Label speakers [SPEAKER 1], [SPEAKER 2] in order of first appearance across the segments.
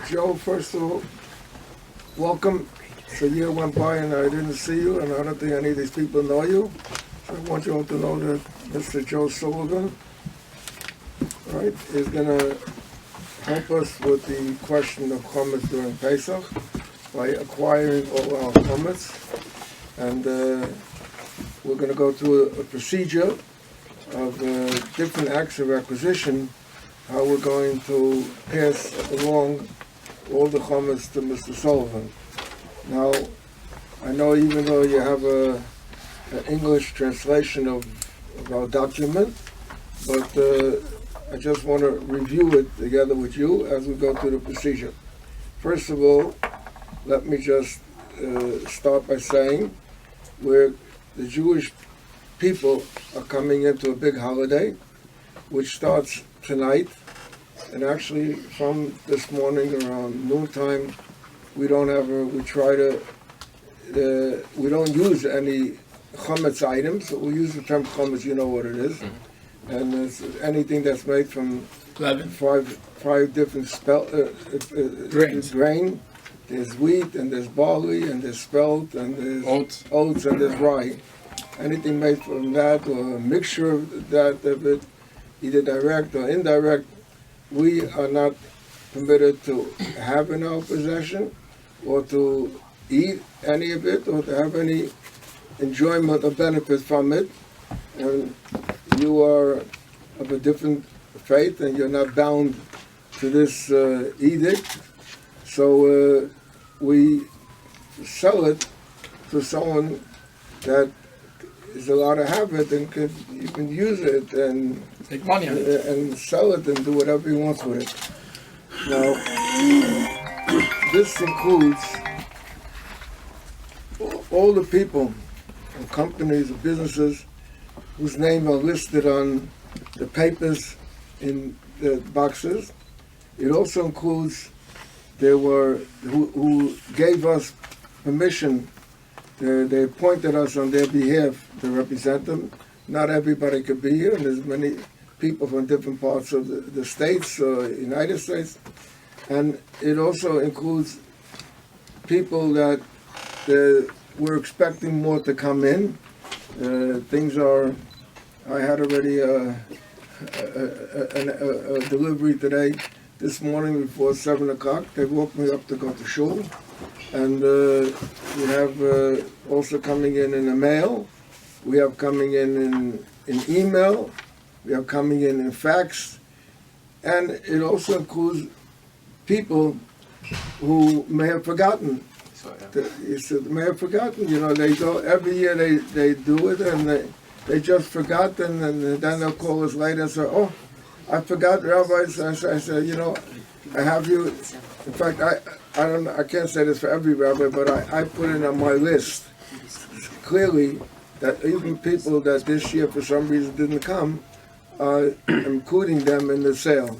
[SPEAKER 1] Joe, first of all, welcome. So a year went by and I didn't see you, and I don't think any of these people know you. So I want you all to know that Mr. Joe Sullivan, right, is going to help us with the question of Chometz during Pesach by acquiring all our Chometz. And we're going to go through a procedure of different acts of acquisition, how we're going to pass along all the Chometz to Mr. Sullivan. Now, I know even though you have an English translation of our document, but I just want to review it together with you as we go through the procedure. First of all, let me just start by saying the Jewish people are coming into a big holiday, which starts tonight, and actually from this morning around noontime, we don't use any Chometz items. We use the term Chometz, you know what it is. Mm-hmm. And it's anything that's made from five different grain. There's wheat, and there's barley, and there's spelt, and there's oats, and there's rye. Anything made from that, or a mixture of that, of it, either direct or indirect, we are not permitted to have in our possession, or to eat any of it, or to have any enjoyment or benefit from it. And you are of a different faith, and you're not bound to this edict. So we sell it to someone that is allowed to have it, and you can use it and
[SPEAKER 2] make money on it,
[SPEAKER 1] and sell it and do whatever he wants with it. Now, this includes all the people, or companies, or businesses whose names are listed on the papers in the boxes. It also includes who gave us permission. They appointed us on their behalf to represent them. Not everybody could be here, and there's many people from different parts of the states, United States. And it also includes people that we're expecting more to come in. I had already a delivery today, this morning before 7 o'clock. They woke me up to go to shul. And we have also coming in the mail. We have coming in email. We have coming in fax. And it also includes people who may have forgotten. May have forgotten. You know, they go every year. They do it, and they just forgot, and then they'll call us later and say, "Oh, I forgot, Rabbi." So I said, "You know, I have you." In fact, I can't say this for every rabbi, but I put it on my list clearly that even people that this year for some reason didn't come, including them in the sale.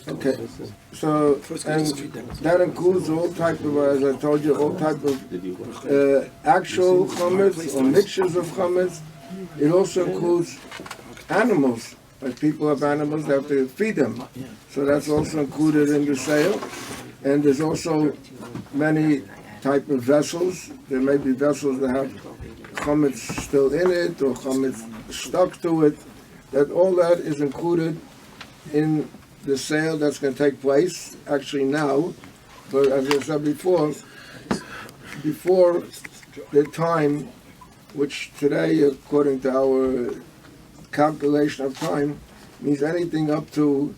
[SPEAKER 1] Okay, so and that includes all type of, as I told you, all type of actual Chometz or mixtures of Chometz. It also includes animals. Like people have animals, they have to feed them. So that's also included in the sale. And there's also many type of vessels. There may be vessels that have Chometz still in it, or Chometz stuck to it. All that is included in the sale that's going to take place, actually now. But as I said before the time, which today, according to our calculation of time, means anything up to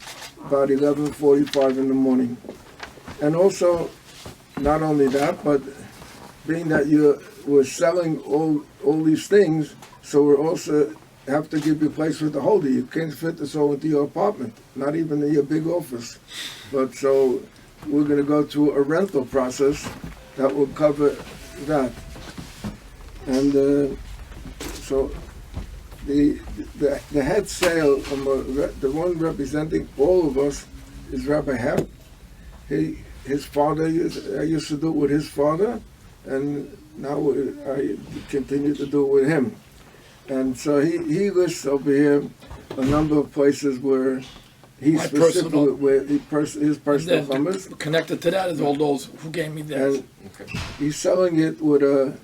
[SPEAKER 1] about 11:45 in the morning. And also, not only that, but being that we're selling all these things, so we're also have to give you a place for the holder. You can't fit this all into your apartment, not even in your big office. But so we're going to go through a rental process that will cover that. And so the head sale, the one representing all of us, is Rabbi Hepp. His father, I used to do it with his father, and now I continue to do it with him. And so he lists over here a number of places where He's
[SPEAKER 2] My
[SPEAKER 1] specific
[SPEAKER 2] personal-
[SPEAKER 1] with his personal numbers,
[SPEAKER 2] Connected to that is all those who gave me theirs.
[SPEAKER 1] and he's selling it with a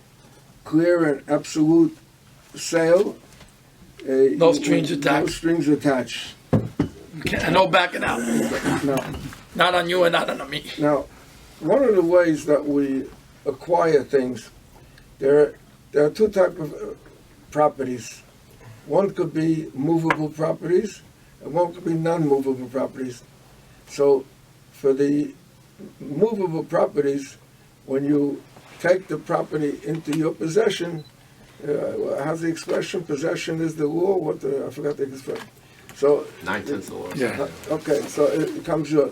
[SPEAKER 1] clear and absolute sale.
[SPEAKER 2] No strings attached.
[SPEAKER 1] No strings attached.
[SPEAKER 2] And no backing out.
[SPEAKER 1] No.
[SPEAKER 2] Not on you and not on me.
[SPEAKER 1] Now, one of the ways that we acquire things, there are two types of properties. One could be movable properties, and one could be non-movable properties. So, for the movable properties, when you take the property into your possession, how's the expression? Possession is the law. I forgot the expression. So
[SPEAKER 3] 9/10 the law.
[SPEAKER 2] Yeah.
[SPEAKER 1] okay, so it comes your.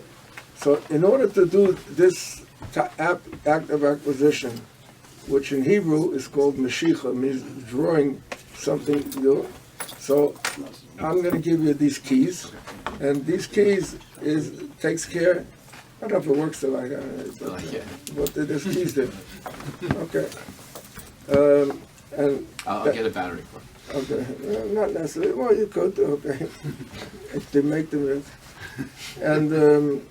[SPEAKER 1] So in order to do this act of acquisition, which in Hebrew is called Mashiach, means drawing something new. So I'm going to give you these keys, and these keys takes care. I don't know if it works like that, but there's keys there. Okay. And
[SPEAKER 3] I'll get a battery for it.
[SPEAKER 1] okay, not necessarily. Well, you could. Okay, if they make them. And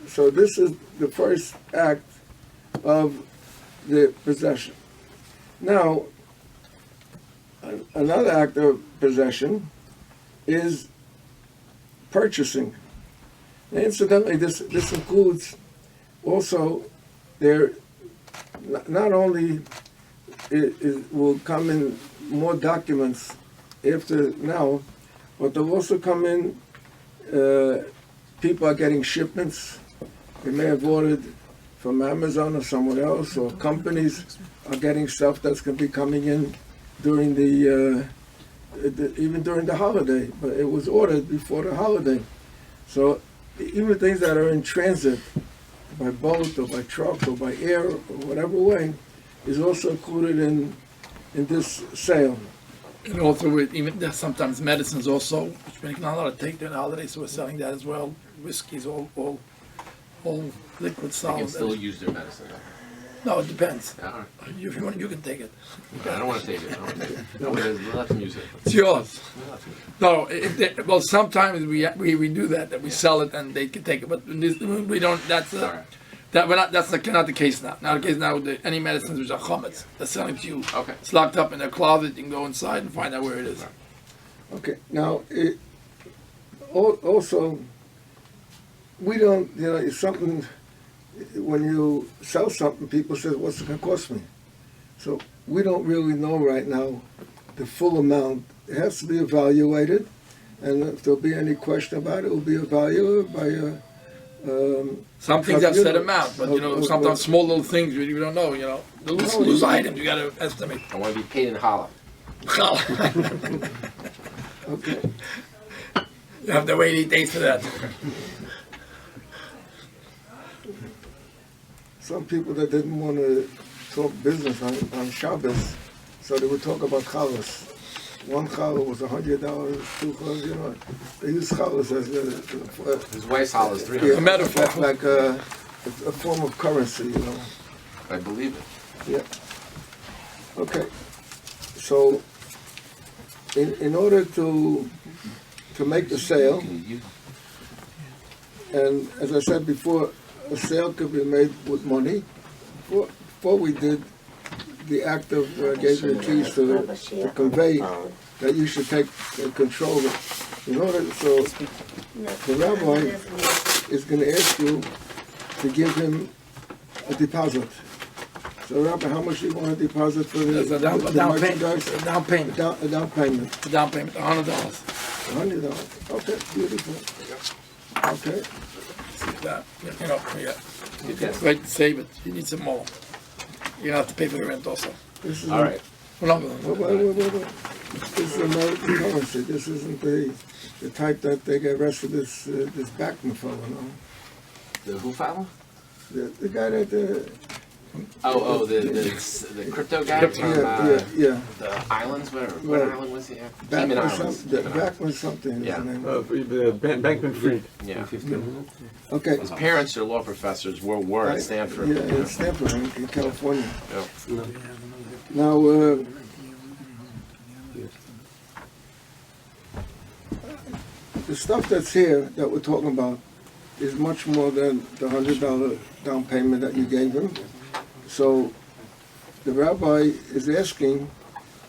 [SPEAKER 1] so this is the first act of the possession. Now, another act of possession is purchasing. And incidentally, this includes also there. Not only it will come in more documents after now, but they'll also come in. People are getting shipments. They may have ordered from Amazon or someone else, or companies are getting stuff that's going to be coming in during even during the holiday. But it was ordered before the holiday, so even things that are in transit by boat or by truck or by air or whatever way is also included in this sale.
[SPEAKER 2] And also, even sometimes medicines also, which we're not allowed to take during the holidays, so we're selling that as well. Whiskeys, all liquid
[SPEAKER 3] You
[SPEAKER 2] solids.
[SPEAKER 3] can still use their medicine.
[SPEAKER 2] No, it depends.
[SPEAKER 3] Yeah, all right.
[SPEAKER 2] If you want, you can take it.
[SPEAKER 3] I don't want to take it. I don't want to take it. No, let them use it.
[SPEAKER 2] It's yours.
[SPEAKER 3] Let them use it.
[SPEAKER 2] No, well, sometimes we do that we sell it and they can take it, but we don't. That's
[SPEAKER 3] All right.
[SPEAKER 2] that we're not. That's not the case now. Not the case now with any medicines which are Chometz. They're selling to you.
[SPEAKER 3] Okay.
[SPEAKER 2] It's locked up in their closet. You can go inside and find out where it is.
[SPEAKER 1] Okay, now also we don't. It's something. When you sell something, people say, "What's it going to cost me?" So we don't really know right now the full amount. It has to be evaluated, and if there'll be any question about it will be evaluated by a.
[SPEAKER 2] Some things have set
[SPEAKER 1] tribunal.
[SPEAKER 2] amount, but sometimes small little things you don't know. The loose items you got to estimate.
[SPEAKER 3] I want to be paid in challah.
[SPEAKER 1] Okay.
[SPEAKER 2] You have to wait 8 days for that.
[SPEAKER 1] Some people that didn't want to talk business on Shabbos, so they would talk about challahs. One challah was $100, $200. They use challahs as
[SPEAKER 3] His wife's challah is $300.
[SPEAKER 2] A metaphor.
[SPEAKER 1] like a form of currency,
[SPEAKER 3] I believe it.
[SPEAKER 1] Yeah. Okay. So, in order to make the sale, and as I said before, a sale could be made with money. Before we did the act of gave you the keys to convey that you should take control of it. In order, so the rabbi is going to ask you to give him a deposit. So, Rabbi, how much do you want to deposit for
[SPEAKER 2] There's a down
[SPEAKER 1] merchandise?
[SPEAKER 2] payment. A down payment.
[SPEAKER 1] A down payment.
[SPEAKER 2] A down payment. $100.
[SPEAKER 1] $100. Okay, beautiful. Okay.
[SPEAKER 2] That, wait to save it. You need some more. You have to pay for the rent also.
[SPEAKER 1] This is
[SPEAKER 3] All right.
[SPEAKER 2] Well,
[SPEAKER 1] Wait. This is American currency. This isn't the type that they get arrested this Backman fellow, no?
[SPEAKER 3] The who fella?
[SPEAKER 1] The guy that
[SPEAKER 3] The crypto guy from
[SPEAKER 1] yeah.
[SPEAKER 3] the islands. What
[SPEAKER 1] Right.
[SPEAKER 3] island was he at? Cayman Islands.
[SPEAKER 1] Backman something.
[SPEAKER 3] Yeah.
[SPEAKER 1] Is the name.
[SPEAKER 4] Bankman Fried.
[SPEAKER 3] Yeah.
[SPEAKER 1] Okay.
[SPEAKER 3] His parents are law professors. Were at Stanford.
[SPEAKER 1] Yeah, in Stanford, in California.
[SPEAKER 3] Yeah.
[SPEAKER 1] Now, the stuff that's here that we're talking about is much more than the $100 down payment that you gave him. So the rabbi is asking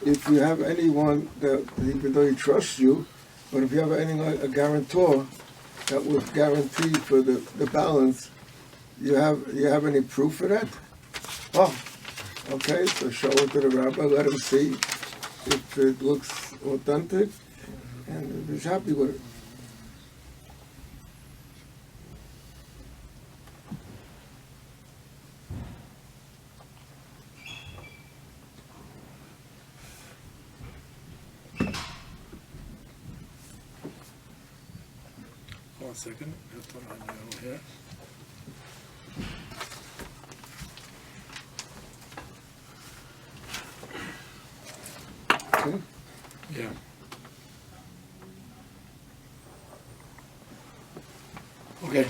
[SPEAKER 1] if you have anyone that, even though he trusts you, but if you have any like a guarantor that would guarantee for the balance, you have any proof for that? Oh, okay, so show it to the rabbi, let him see if it looks authentic, and if he's happy with it.
[SPEAKER 2] One second. Just put my manual here.
[SPEAKER 1] Okay.
[SPEAKER 2] Yeah. Okay.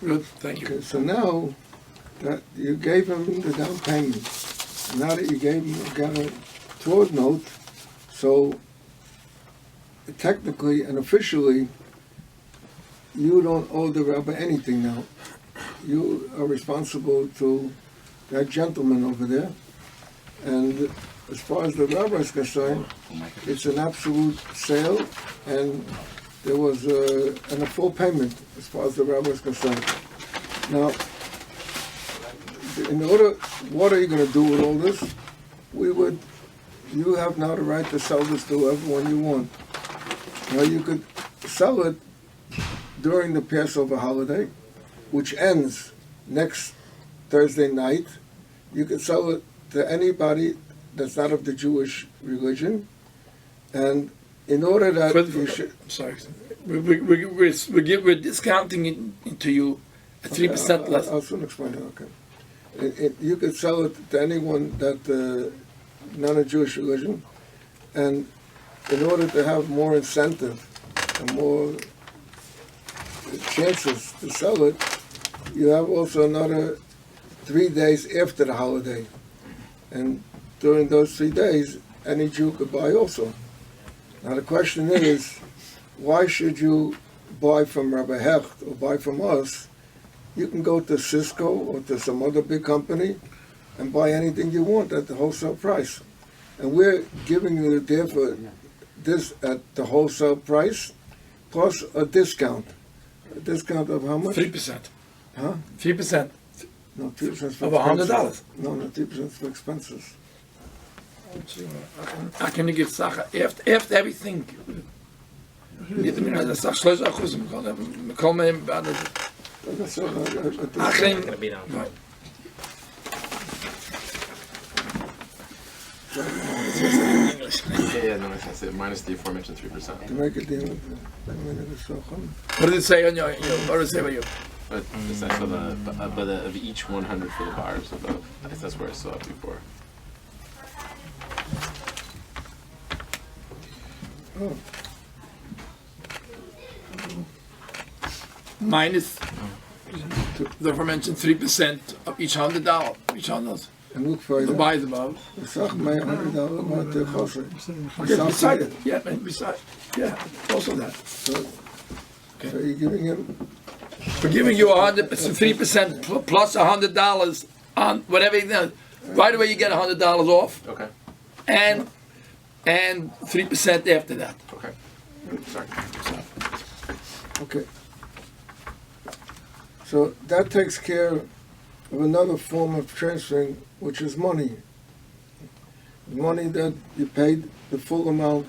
[SPEAKER 2] Good. Thank you.
[SPEAKER 1] Okay, so now that you gave him the down payment, now that you gave him a guarantor note, so technically and officially, you don't owe the rabbi anything now. You are responsible to that gentleman over there. And as far as the rabbi is concerned, it's an absolute sale, and there was a full payment as far as the rabbi is concerned. Now, what are you going to do with all this? You have now the right to sell this to everyone you want. Now, you could sell it during the Passover holiday, which ends next Thursday night. You could sell it to anybody that's not of the Jewish religion, and in order that you should...
[SPEAKER 2] Sorry, we're discounting it into you at 3% less.
[SPEAKER 1] I'll soon explain it. Okay, you could sell it to anyone that not a Jewish religion, and in order to have more incentive and more chances to sell it, you have also another 3 days after the holiday, and during those 3 days, any Jew could buy also. Now the question is, why should you buy from Rabbi Hecht or buy from us? You can go to Cisco or to some other big company and buy anything you want at the wholesale price. And we're giving you therefore this at the wholesale price, plus a discount. A discount of how much?
[SPEAKER 2] 3%.
[SPEAKER 1] Huh?
[SPEAKER 2] 3%.
[SPEAKER 1] No, 3% for
[SPEAKER 2] Of $100.
[SPEAKER 1] expenses. No, 3% for expenses.
[SPEAKER 2] I can give Sacha after everything. Niet meer dat zag sleus ook goed. We komen in bij de. Geen.
[SPEAKER 3] Yeah, no, that's it. Minus the aforementioned 3%.
[SPEAKER 1] To make a deal with
[SPEAKER 2] What did it say on your? What did it say about you?
[SPEAKER 3] But that's for of each 100 for the buyers above. That's where I saw it before.
[SPEAKER 1] Oh.
[SPEAKER 2] Minus the aforementioned 3% of each $100. Each $100.
[SPEAKER 1] And look for
[SPEAKER 2] The buys above.
[SPEAKER 1] Zag mij $100 about the chaser.
[SPEAKER 2] Okay, beside it. Yeah, man, beside. Yeah, also that.
[SPEAKER 1] So you're giving him...
[SPEAKER 2] We're giving you 3% plus $100 on whatever you know. Right away you get $100 off.
[SPEAKER 3] Okay.
[SPEAKER 2] And 3% after that.
[SPEAKER 3] Okay. Sorry.
[SPEAKER 1] Okay. So that takes care of another form of transferring, which is money. Money that you paid the full amount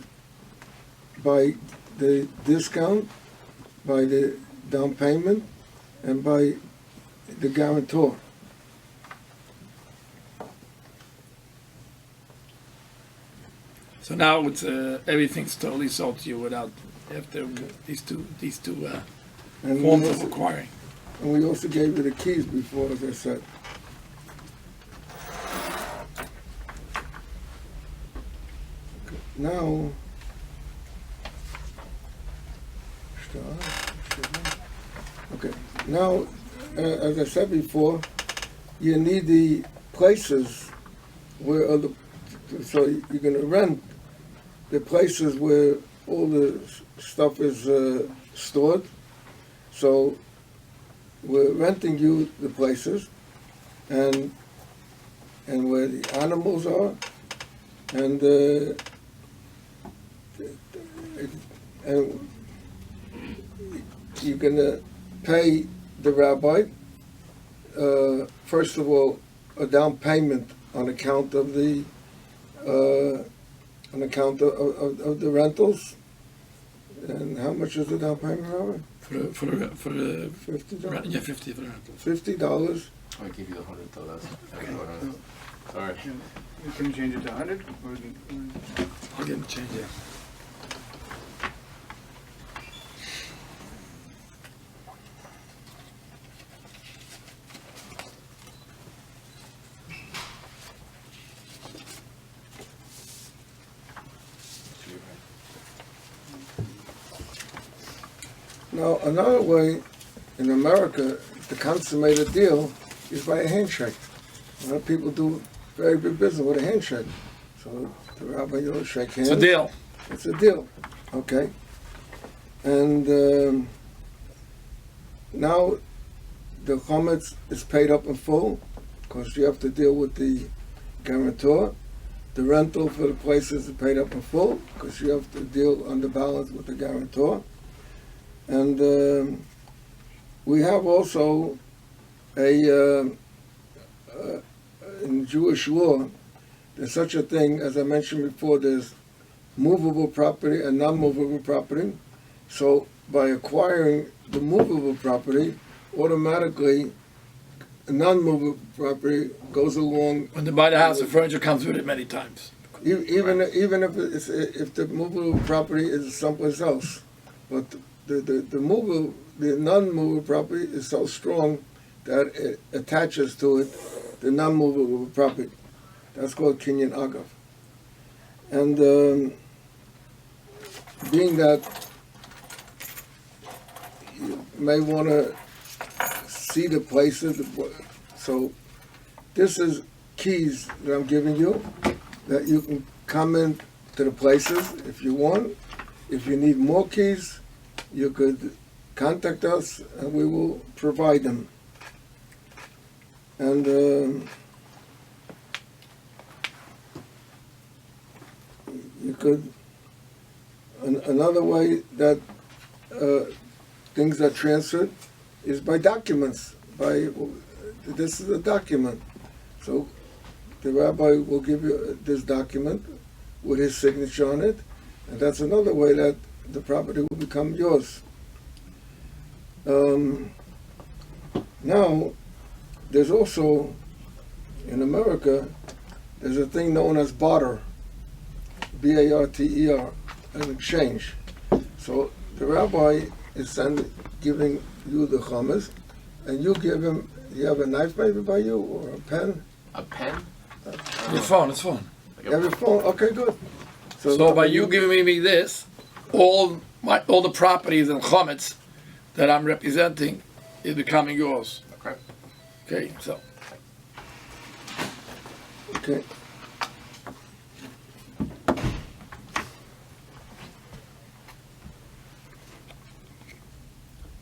[SPEAKER 1] by the discount, by the down payment, and by the guarantor.
[SPEAKER 2] So now it's everything's totally sold to you without after these two
[SPEAKER 1] And
[SPEAKER 2] forms
[SPEAKER 1] we
[SPEAKER 2] of
[SPEAKER 1] also,
[SPEAKER 2] acquiring.
[SPEAKER 1] and we also gave you the keys before, as I said. Now, okay. Now, as I said before, you need the places where other, so you're going to rent the places where all the stuff is stored. So we're renting you the places, and where the animals are, and you're gonna pay the rabbi first of all a down payment on account of the rentals. And how much is the down payment, Rabbi?
[SPEAKER 2] For the
[SPEAKER 1] $50.
[SPEAKER 2] yeah, 50 for the rental.
[SPEAKER 1] $50.
[SPEAKER 3] I give you the 100 though. That's sorry.
[SPEAKER 4] You can change it to 100, or
[SPEAKER 2] I'll get him changed. Yeah.
[SPEAKER 1] Now, another way in America to consummate a deal is by a handshake. A lot of people do very big business with a handshake. So the rabbi, shake hands.
[SPEAKER 2] It's a deal.
[SPEAKER 1] It's a deal, okay. And now the Chometz is paid up in full because you have to deal with the guarantor. The rental for the places is paid up in full because you have to deal on the balance with the guarantor. And we have also in Jewish law, there's such a thing, as I mentioned before, there's movable property and non-movable property. So by acquiring the movable property, automatically non-movable property goes along.
[SPEAKER 2] When they buy the house, the furniture comes with it many times.
[SPEAKER 1] Even if the movable property is someplace else, but the non-movable property is so strong that it attaches to it the non-movable property. That's called kinyan agav. And being that you may want to see the places, so this is keys that I'm giving you that you can come in to the places if you want. If you need more keys, you could contact us and we will provide them. And you could, another way that things are transferred is by documents. This is a document. So the rabbi will give you this document with his signature on it, and that's another way that the property will become yours. Now, there's also, in America, there's a thing known as barter, B-A-R-T-E-R, an exchange. So the rabbi is giving you the chometz, and you give him, you have a knife maybe by you, or a pen?
[SPEAKER 3] A pen?
[SPEAKER 2] It's phone. It's phone.
[SPEAKER 3] Like
[SPEAKER 1] You have your phone? Okay, good.
[SPEAKER 2] So by you giving me this, all the properties and chometz that I'm representing is becoming yours.
[SPEAKER 3] Okay.
[SPEAKER 2] Okay, so
[SPEAKER 1] Okay.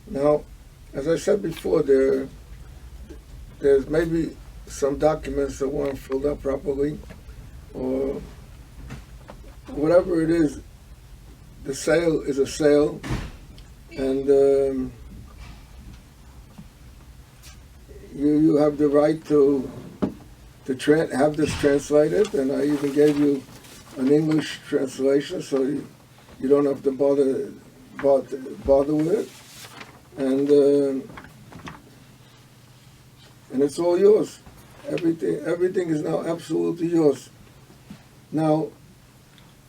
[SPEAKER 1] Now, as I said before, there's maybe some documents that weren't filled up properly, or whatever it is. The sale is a sale, and you have the right to have this translated, and I even gave you an English translation, so you don't have to bother with it, and it's all yours. Everything is now absolutely yours. Now,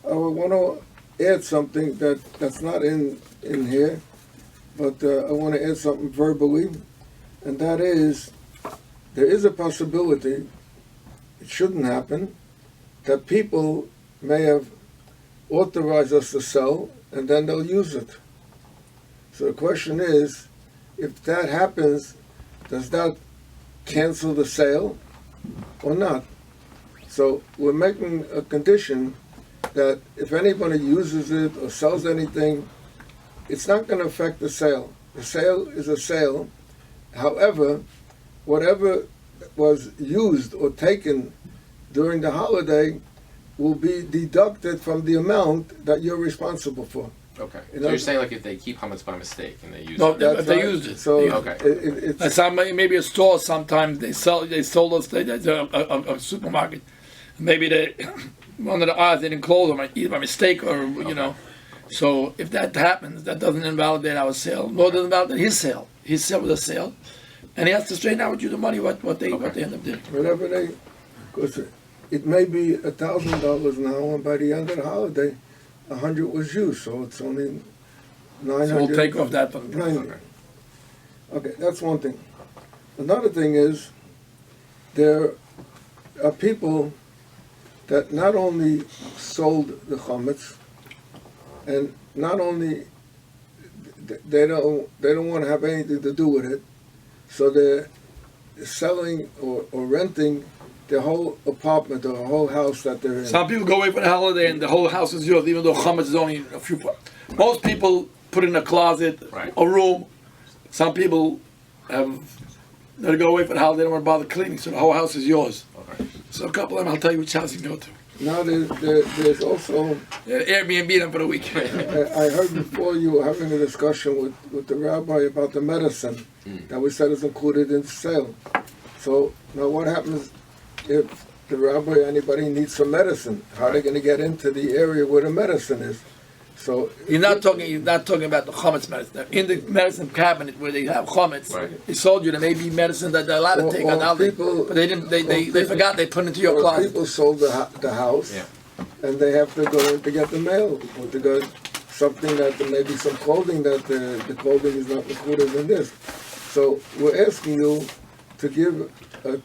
[SPEAKER 1] I want to add something that's not in here, but I want to add something verbally, and that is, there is a possibility, it shouldn't happen, that people may have authorized us to sell, and then they'll use it. So the question is, if that happens, does that cancel the sale or not? So we're making a condition that if anybody uses it or sells anything, it's not going to affect the sale. The sale is a sale. However, whatever was used or taken during the holiday will be deducted from the amount that you're responsible for.
[SPEAKER 3] Okay.
[SPEAKER 1] You
[SPEAKER 3] So
[SPEAKER 1] know-
[SPEAKER 3] you're saying like if they keep hummus by mistake and they use
[SPEAKER 2] No,
[SPEAKER 3] it.
[SPEAKER 2] if they
[SPEAKER 1] right.
[SPEAKER 2] used it.
[SPEAKER 1] So
[SPEAKER 2] They used
[SPEAKER 3] Okay.
[SPEAKER 1] it's
[SPEAKER 2] Like maybe a store sometimes they sold us a supermarket. Maybe they one of the aisles they didn't close them either by mistake or you know. So if that happens, that doesn't invalidate our sale, nor does it invalidate his sale. His sale was a sale, and he has to straighten out with you the money what they end up doing.
[SPEAKER 1] whatever they, because it may be $1,000 now, and by the end of the holiday, 100 was used, so it's only 900.
[SPEAKER 2] So we'll take off that one.
[SPEAKER 1] 90. Okay, that's one thing. Another thing is, there are people that not only sold the chometz, and not only they don't want to have anything to do with it, so they're selling or renting the whole apartment or whole house that they're in.
[SPEAKER 2] Some people go away for the holiday and the whole house is yours, even though chametz is only a few. Most people put it in a closet,
[SPEAKER 3] Right.
[SPEAKER 2] a room. Some people they go away for the holiday, they don't want to bother cleaning, so the whole house is yours.
[SPEAKER 3] Okay.
[SPEAKER 2] So a couple of them, I'll tell you which house you go to.
[SPEAKER 1] Now there's also,
[SPEAKER 2] Airbnb them for the week.
[SPEAKER 1] I heard before you were having a discussion with the rabbi about the medicine that we said is included in sale. So now what happens if the rabbi or anybody needs some medicine? How are they going to get into the area where the medicine is? So
[SPEAKER 2] You're not talking about the chametz medicine. In the medicine cabinet where they have chametz,
[SPEAKER 3] Right.
[SPEAKER 2] they sold you there may be medicine that they're allowed to take on the holiday,
[SPEAKER 1] people-
[SPEAKER 2] but they didn't. They
[SPEAKER 1] people-
[SPEAKER 2] forgot they put it into your
[SPEAKER 1] or
[SPEAKER 2] closet.
[SPEAKER 1] people sold the house,
[SPEAKER 3] Yeah.
[SPEAKER 1] and they have to go in to get the mail, or to go something that maybe some clothing that the clothing is not included in this. So we're asking you to give a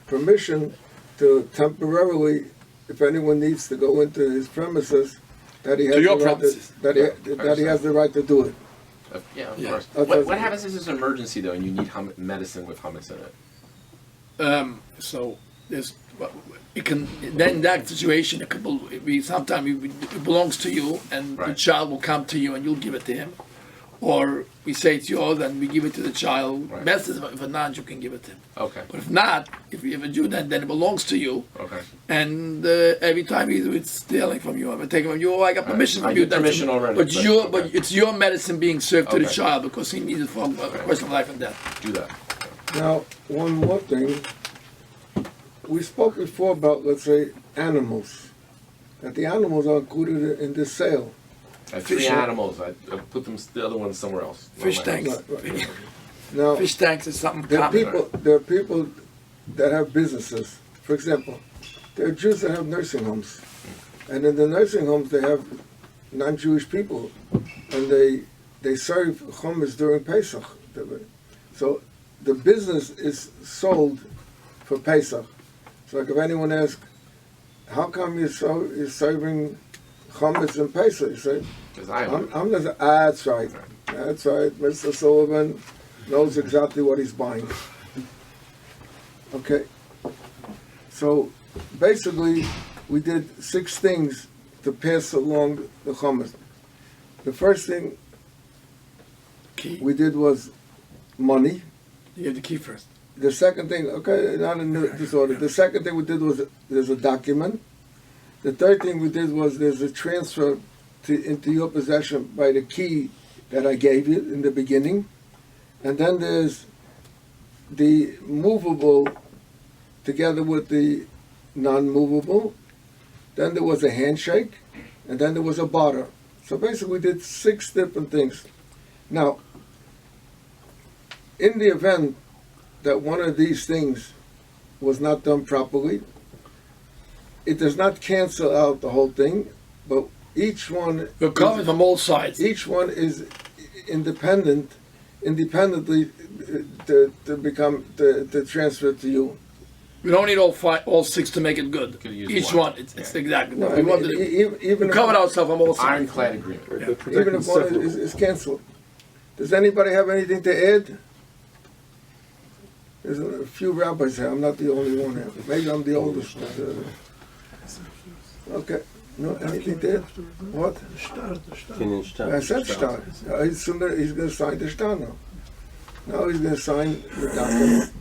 [SPEAKER 1] permission to temporarily, if anyone needs to go into his premises, that he has
[SPEAKER 2] your
[SPEAKER 1] the right
[SPEAKER 2] premises.
[SPEAKER 1] that he has the right to do it.
[SPEAKER 3] Yeah, of
[SPEAKER 2] Yeah.
[SPEAKER 3] course.
[SPEAKER 1] Okay.
[SPEAKER 3] What happens if it's an emergency though, and you need medicine with hummus in it?
[SPEAKER 2] So there's it can then in that situation it could be sometimes it belongs to you and the
[SPEAKER 3] Right.
[SPEAKER 2] child will come to you and you'll give it to him, or we say it's yours and we give it to the child.
[SPEAKER 3] Right.
[SPEAKER 2] Best is if not, you can give it to him.
[SPEAKER 3] Okay.
[SPEAKER 2] But if not, if you ever do that, then it belongs to you.
[SPEAKER 3] Okay.
[SPEAKER 2] And every time you do it's stealing from you, I'm taking from you. Oh, I got permission
[SPEAKER 3] I
[SPEAKER 2] from you.
[SPEAKER 3] get permission already,
[SPEAKER 2] But
[SPEAKER 3] but-
[SPEAKER 2] but
[SPEAKER 3] okay.
[SPEAKER 2] it's your medicine being served to the
[SPEAKER 3] Okay.
[SPEAKER 2] child because he needs it for a question of life and death.
[SPEAKER 3] Do that.
[SPEAKER 1] Now, one more thing. We spoke before about, let's say, animals. That the animals are included in this sale.
[SPEAKER 3] I have three
[SPEAKER 2] Fish-
[SPEAKER 3] animals. I put them the other ones somewhere else. Not
[SPEAKER 2] Fish
[SPEAKER 3] my
[SPEAKER 2] tanks.
[SPEAKER 3] house.
[SPEAKER 1] Right. Now,
[SPEAKER 2] Fish tanks is something
[SPEAKER 1] there are
[SPEAKER 2] common.
[SPEAKER 1] people that have businesses. For example, there are Jews that have nursing homes. And in the nursing homes, they have non-Jewish people. And they serve hummus during Pesach. So the business is sold for Pesach. So like if anyone asks, how come you're serving hummus in Pesach? You say,
[SPEAKER 3] Because I own it.
[SPEAKER 1] I'm just, that's right. That's right. Mr. Sullivan knows exactly what he's buying. Okay. So basically, we did 6 things to pass along the hummus. The first thing
[SPEAKER 2] Key.
[SPEAKER 1] we did was money.
[SPEAKER 2] You have the key first.
[SPEAKER 1] The second thing, okay, not in disorder. The second thing we did was there's a document. The third thing we did was there's a transfer into your possession by the key that I gave you in the beginning. And then there's the movable together with the non-movable. Then there was a handshake, and then there was a barter. So basically we did 6 different things. Now, in the event that one of these things was not done properly, it does not cancel out the whole thing, but each one
[SPEAKER 2] We're coming from all sides.
[SPEAKER 1] each one is independently to transfer to you.
[SPEAKER 2] We don't need all 6 to make it good.
[SPEAKER 3] Could use
[SPEAKER 2] Each
[SPEAKER 3] one.
[SPEAKER 2] one, it's exactly
[SPEAKER 1] No,
[SPEAKER 2] what
[SPEAKER 1] I
[SPEAKER 2] we
[SPEAKER 1] mean,
[SPEAKER 2] wanted to do.
[SPEAKER 1] even
[SPEAKER 2] We
[SPEAKER 1] if,
[SPEAKER 2] covered ourselves from all sides.
[SPEAKER 3] Ironclad agreement.
[SPEAKER 1] even if one is canceled. Does anybody have anything to add? There's a few rabbis here. I'm not the only one here. Maybe I'm the oldest. But, Okay. No, anything there? What? I said star. He's going to sign the star now. Now he's going to sign the document.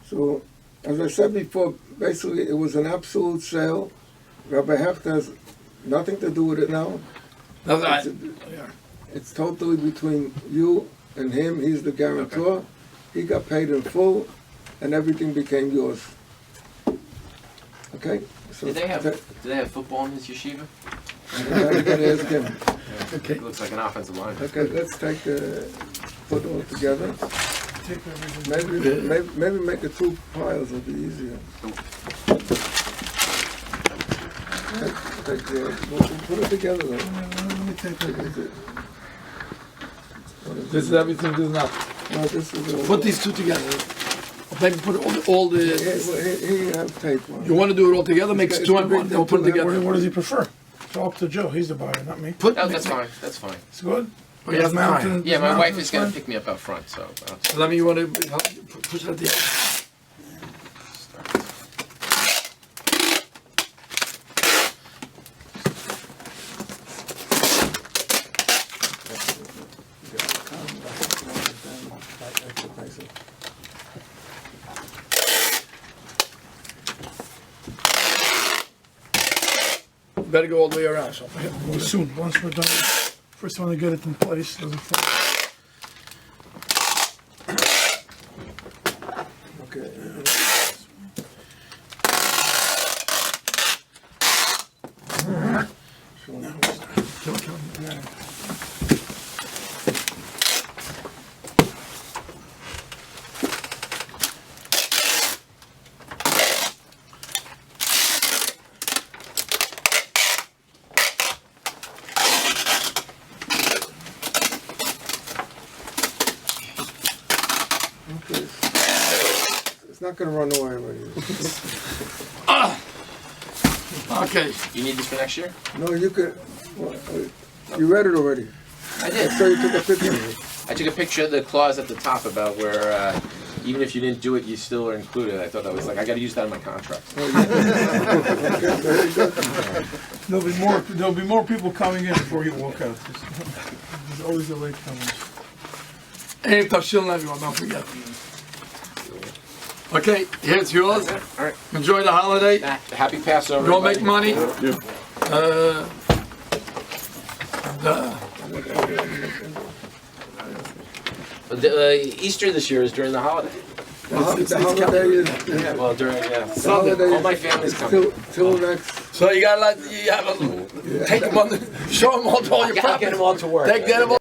[SPEAKER 1] So, as I said before, basically it was an absolute sale. Rabbi Hecht has nothing to do with it now.
[SPEAKER 2] That's right.
[SPEAKER 1] It's totally between you and him. He's the guarantor. He got paid in full, and everything became yours. Okay? So
[SPEAKER 3] Do they have football in his yeshiva?
[SPEAKER 1] you gotta ask him.
[SPEAKER 2] Okay.
[SPEAKER 3] It looks like an offensive line.
[SPEAKER 1] Okay, let's take put it all together. Maybe make it 2 piles. It'll be easier. We'll put it together though.
[SPEAKER 2] This is everything. This is not.
[SPEAKER 1] No, this is all.
[SPEAKER 2] Put these two together. Maybe put all the.
[SPEAKER 1] Here you have tape.
[SPEAKER 2] You want to do it all together? Makes two and one. Then we'll put it together.
[SPEAKER 5] What does he prefer? It's all up to Joe. He's the buyer, not me.
[SPEAKER 2] Put.
[SPEAKER 3] No, that's fine. That's fine.
[SPEAKER 5] It's good.
[SPEAKER 2] Oh, he has mountain.
[SPEAKER 3] Yeah, my wife is gonna pick me up out front, so.
[SPEAKER 2] So let me. You want to help push it at the end. Better go all the way around. So.
[SPEAKER 5] Well, soon, once we're done, first one to get it in place doesn't fall.
[SPEAKER 1] Okay. It's not going to run away with you.
[SPEAKER 2] Okay.
[SPEAKER 3] You need this for next year?
[SPEAKER 1] No, you could. Well, you read it already.
[SPEAKER 3] I did.
[SPEAKER 1] So you took a picture of it.
[SPEAKER 3] I took a picture of the clause at the top about where even if you didn't do it, you still are included. I thought that was like, I got to use that in my contract.
[SPEAKER 1] Okay, very good.
[SPEAKER 5] There'll be more people coming in before you walk out. There's always a late comers.
[SPEAKER 2] Hey, Tashil, everyone, don't forget. Okay, here's yours.
[SPEAKER 3] All right.
[SPEAKER 2] Enjoy the holiday.
[SPEAKER 3] Happy Passover.
[SPEAKER 2] Don't make
[SPEAKER 3] everybody.
[SPEAKER 2] money.
[SPEAKER 3] Easter this year is during the holiday.
[SPEAKER 1] The holiday is.
[SPEAKER 3] Yeah, well, during
[SPEAKER 1] The holiday
[SPEAKER 3] all my family's
[SPEAKER 1] is
[SPEAKER 3] coming.
[SPEAKER 1] till next.
[SPEAKER 2] So you gotta take them on, show them all to all your
[SPEAKER 3] I gotta get
[SPEAKER 2] property.
[SPEAKER 3] them all to work.
[SPEAKER 2] Get them all